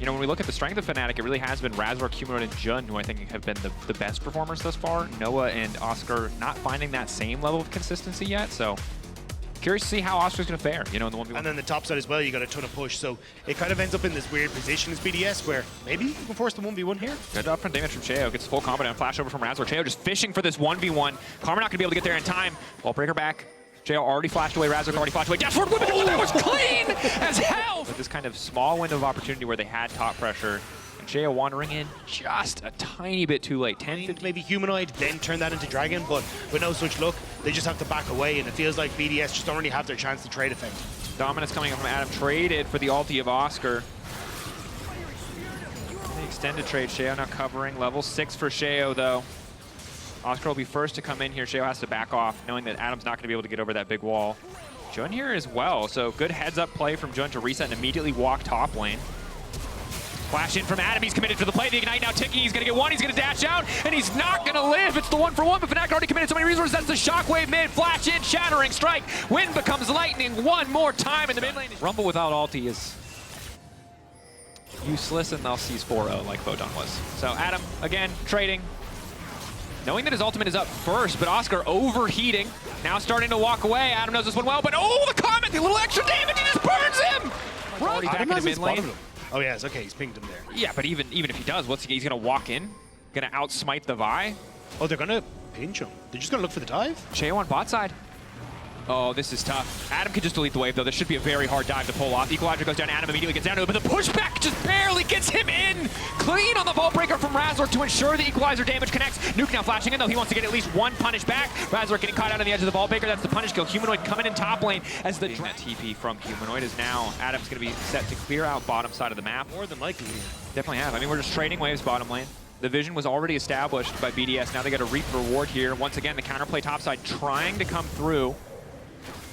you know, when we look at the strength of Fnatic, it really has been Razork, Humanoid, and Jun, who I think have been the best performers thus far. Noah and Oscar not finding that same level of consistency yet, so curious to see how Oscar's going to fare, you know, in the 1v1. And then the top side as well, you got a ton of push, so it kind of ends up in this weird position as BDS, where maybe you can force the 1v1 here. Good upfront damage from Cheo, gets full combo and flash over from Razork. Cheo just fishing for this 1v1. Karma not going to be able to get there in time. Ball breaker back. Cheo already flashed away, Razork already flashed away. Dash forward, that was clean as hell! With this kind of small window of opportunity where they had top pressure, and Cheo wandering in just a tiny bit too late. 10, Maybe Humanoid, then turn that into Dragon, but with no such luck, they just have to back away, and it feels like BDS just don't really have their chance to trade effect. Dominance coming up from Adam, traded for the ulti of Oscar. The extended trade, Cheo now covering. Level 6 for Cheo, though. Oscar will be first to come in here. Cheo has to back off, knowing that Adam's not going to be able to get over that big wall. Jun here as well, so good heads-up play from Jun to reset and immediately walk top lane. Flash in from Adam, he's committed to the play. The Ignite now ticking, he's going to get one, he's going to dash out, and he's not going to live. It's the 1-for-1, but Fnatic already committed so many resources. That's the Shockwave mid, flash in, shattering strike. Wind becomes lightning one more time in the mid lane. Rumble without ulti is useless, and they'll seize 4-0 like Bodon was. So Adam, again, trading. Knowing that his ultimate is up first, but Oscar overheating. Now starting to walk away. Adam knows this one well, but oh, the Comet, the little extra damage, he just burns him! Already back in the mid lane. Oh yes, okay, he's pinged him there. Yeah, but even if he does, he's gonna walk in, gonna outsmite the Vi. Oh, they're gonna pinch him. They're just gonna look for the dive? Cheo on bot side. Oh, this is tough. Adam could just delete the wave, though. This should be a very hard dive to pull off. Equalizer goes down, Adam immediately gets down to it, but the pushback just barely gets him in! Clean on the vault breaker from Razork to ensure the Equalizer damage connects. Nuke now flashing in, though. He wants to get at least one punish back. Razork getting caught out on the edge of the vault breaker. That's the punish kill. Humanoid coming in top lane as the that TP from Humanoid is now Adam's going to be set to clear out bottom side of the map. More than likely. Definitely have. I mean, we're just trading waves bottom lane. The vision was already established by BDS. Now they got to reap the reward here. Once again, the counterplay topside trying to come through.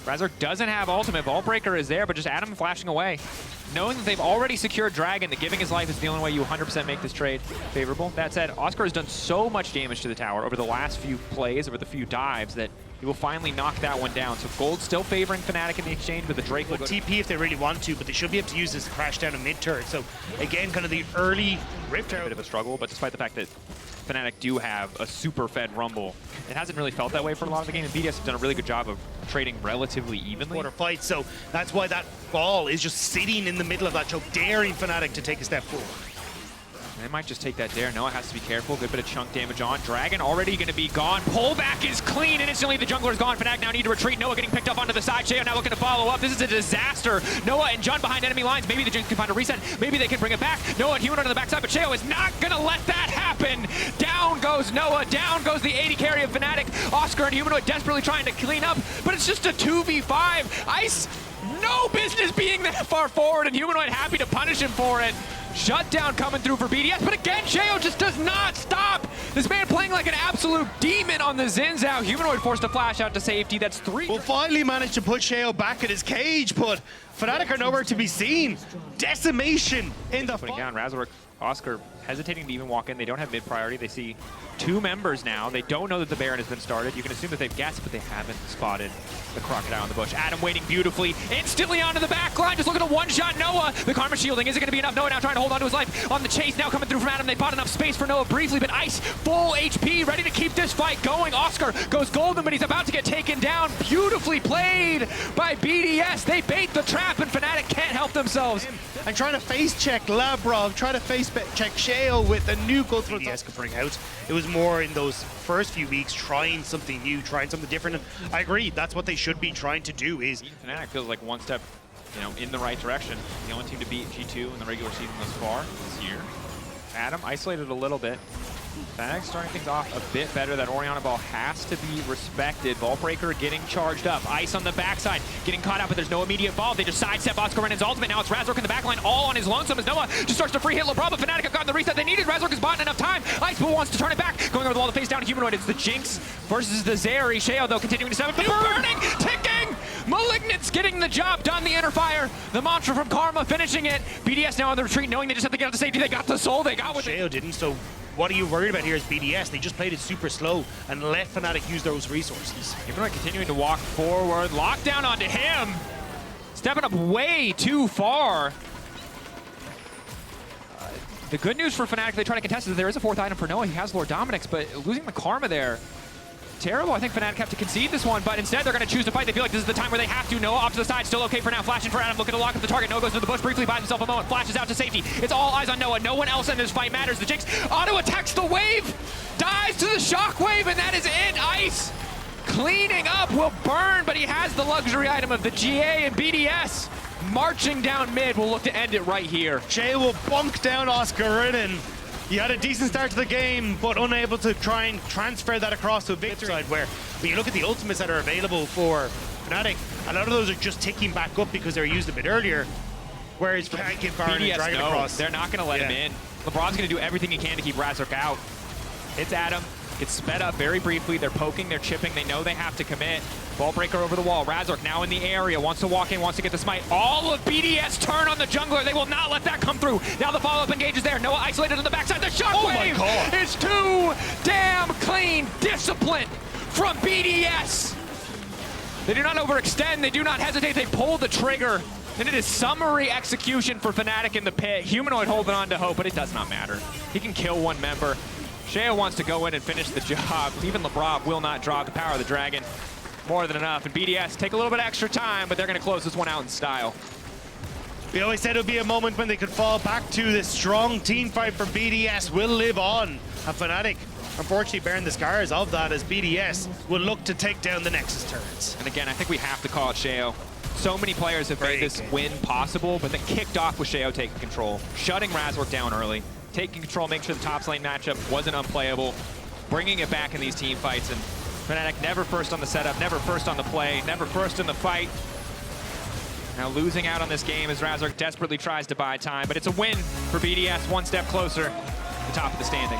Razork doesn't have ultimate. Vault breaker is there, but just Adam flashing away. Knowing that they've already secured Dragon, that giving his life is the only way you 100% make this trade favorable. That said, Oscar has done so much damage to the tower over the last few plays, over the few dives, that he will finally knock that one down. So Gold still favoring Fnatic in the exchange, but the Drake will go TP if they really want to, but they should be able to use this to crash down a mid-turret. So again, kind of the early Rift a bit of a struggle, but despite the fact that Fnatic do have a super fed Rumble, it hasn't really felt that way for a lot of the game, and BDS has done a really good job of trading relatively evenly. Quarter fight, so that's why that ball is just sitting in the middle of that choke, daring Fnatic to take a step forward. They might just take that dare. Noah has to be careful. Good bit of chunk damage on. Dragon already going to be gone. Pullback is clean, and instantly the jungler is gone. Fnatic now need to retreat. Noah getting picked up onto the side. Cheo now looking to follow up. This is a disaster. Noah and Jun behind enemy lines. Maybe the Jinx can find a reset. Maybe they can bring it back. Noah and Humanoid on the backside, but Cheo is not going to let that happen. Down goes Noah. Down goes the AD carry of Fnatic. Oscar and Humanoid desperately trying to clean up, but it's just a 2v5. Ice, no business being that far forward, and Humanoid happy to punish him for it. Shutdown coming through for BDS, but again, Cheo just does not stop. This man playing like an absolute demon on the Zinzao. Humanoid forced to flash out to safety. That's 3. We'll finally manage to put Cheo back at his cage, but Fnatic are nowhere to be seen. Decimation in the putting down Razork. Oscar hesitating to even walk in. They don't have mid priority. They see 2 members now. They don't know that the Baron has been started. You can assume that they've guessed, but they haven't spotted the Crocodile in the bush. Adam waiting beautifully, instantly onto the back line, just looking to one-shot Noah. The Karma shielding, is it going to be enough? Noah now trying to hold on to his life. On the chase now coming through from Adam. They bought enough space for Noah briefly, but Ice, full HP, ready to keep this fight going. Oscar goes golden, but he's about to get taken down. Beautifully played by BDS. They bait the trap, and Fnatic can't help themselves. And trying to face check Labrov, trying to face check Cheo with a new goal through BDS could bring out. It was more in those first few weeks trying something new, trying something different. And I agree, that's what they should be trying to do. Is Fnatic feels like one step, in the right direction. The only team to beat G2 in the regular season thus far this year. Adam isolated a little bit. Fnatic starting things off a bit better. That Orianna ball has to be respected. Vault breaker getting charged up. Ice on the backside, getting caught out, but there's no immediate fall. They just sidestep Oscar Renan's ultimate. Now it's Razork in the backline, all on his lonesome as Noah just starts to free hit LeBron, but Fnatic have gotten the reset they needed. Razork has bought enough time. Ice wants to turn it back. Going over the wall to face down Humanoid. It's the Jinx versus the Zeri. Cheo, though, continuing to step up. Burning, ticking! Malignant's getting the job done. The inner fire. The mantra from Karma finishing it. BDS now on the retreat, knowing they just have to get out to safety. They got the soul. They got what Cheo didn't, so what are you worried about here is BDS. They just played it super slow and let Fnatic use those resources. Humanoid continuing to walk forward. Lockdown onto him. Stepping up way too far. The good news for Fnatic, they try to contest, is there is a 4th item for Noah. He has Lord Dominic's, but losing the Karma there, terrible. I think Fnatic have to concede this one, but instead they're going to choose to fight. They feel like this is the time where they have to. Noah off to the side, still okay for now. Flashing for Adam, looking to lock up the target. Noah goes to the bush, briefly buys himself a moment, flashes out to safety. It's all eyes on Noah. No one else in this fight matters. The Jinx auto attacks the wave, dies to the shockwave, and that is it. Ice cleaning up, will burn, but he has the luxury item of the GA and BDS. Marching down mid, will look to end it right here. Jay will bunk down Oscar and he had a decent start to the game, but unable to try and transfer that across to a victory side where, when you look at the ultimates that are available for Fnatic, a lot of those are just ticking back up because they were used a bit earlier. Whereas can't get Baron and Dragon across. They're not going to let him in. LeBron's going to do everything he can to keep Razork out. It's Adam. Gets sped up very briefly. They're poking, they're chipping. They know they have to commit. Ball breaker over the wall. Razork now in the area. Wants to walk in, wants to get the smite. All of BDS turn on the jungler. They will not let that come through. Now the follow-up engages there. Noah isolated on the backside. The shockwave is too damn clean. Discipline from BDS. They do not overextend. They do not hesitate. They pull the trigger. And it is summary execution for Fnatic in the pit. Humanoid holding on to hope, but it does not matter. He can kill one member. Sheo wants to go in and finish the job. Even LeBron will not draw the power of the dragon. More than enough. And BDS take a little bit extra time, but they're going to close this one out in style. We always said it would be a moment when they could fall back to this strong team fight from BDS will live on. And Fnatic, unfortunately, bearing the scars of that as BDS will look to take down the Nexus turrets. And again, I think we have to call it Sheo. So many players have made this win possible, but then kicked off with Sheo taking control, shutting Razork down early, taking control, making sure the top lane matchup wasn't unplayable, bringing it back in these team fights. And Fnatic never first on the setup, never first on the play, never first in the fight. Now losing out on this game as Razork desperately tries to buy time, but it's a win for BDS, one step closer to the top of the standing.